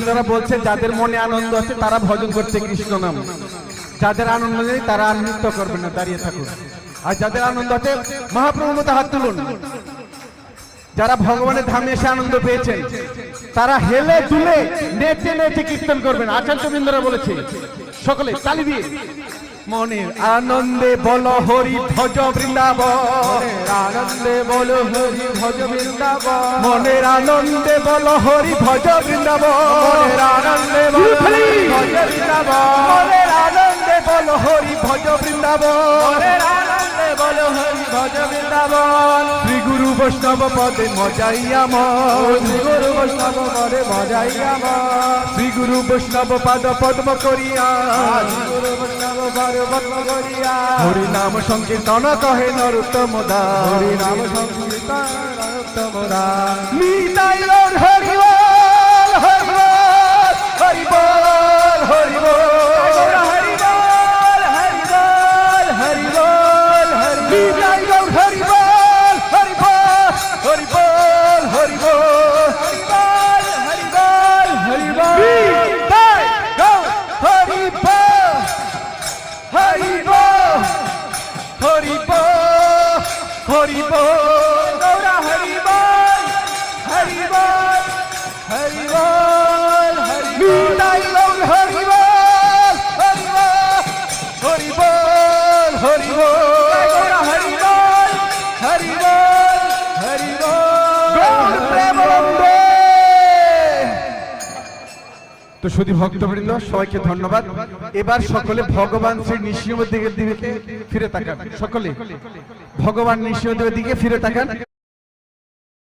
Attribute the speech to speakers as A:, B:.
A: যারা বলছে যাদের মনে আনন্দ আছে তারা ভজন করতে কৃষ্ণ নাম, যাদের আনন্দ নেই তারা আর নৃত্য করবে না, দাঁড়িয়ে থাকুন। আর যাদের আনন্দ আছে মহাপ্রভুর মতো হাত তুলুন। যারা ভগবানের ধামে এসে আনন্দ পেয়েছেন তারা হেলে দুলে নেচে নেচে কীর্তন করবেন। আচার্যবৃন্দরা বলেছে সকলে তালি দিয়ে মনের আনন্দে বল হরি ভজ বৃন্দাবন, আনন্দে বল হরি ভজ বৃন্দাবন, মনের আনন্দে বল হরি ভজ বৃন্দাবন, মনের আনন্দে বল হরি ভজ বৃন্দাবন, মনের আনন্দে বল হরি ভজ বৃন্দাবন, মনের আনন্দে বল হরি ভজ বৃন্দাবন। শ্রী গুরু বৈষ্ণব পদে মজাইয়া মন, শ্রী গুরু বৈষ্ণব পদে মজাইয়া মন, শ্রী গুরু বৈষ্ণব পাদ পদ্ম করিয়া, শ্রী গুরু বৈষ্ণব হরি নাম সংকীর্তন কহে নরোত্তম দাস, হরি নাম সংকীর্তন নরোত্তম দাস। নিতাই গৌর হরি বল, হরি বল, হরি বল, হরি বল, হরি বল, হরি বল, হরি বল, হরি বল। নিতাই গৌর হরি বল, হরি বল, হরি বল, হরি বল, হরি বল, হরি বল, হরি বল। নিতাই গৌর হরি বল, হরি বল, হরি বল, হরি বল, গৌরা হরি বল, হরি বল, হরি বল, হরি নিতাই গৌর হরি বল, হরি বল, হরি বল, হরি বল, গৌরা হরি বল, হরি বল, হরি বল, গৌর প্রেমানন্দে। তো শুধু ভক্তবৃন্দ সবাইকে ধন্যবাদ। এবার সকলে ভগবান শ্রী নৃসিংহদেবের দিকে ফিরে তাকান, সকলে ভগবান নৃসিংহদেবের দিকে ফিরে তাকান।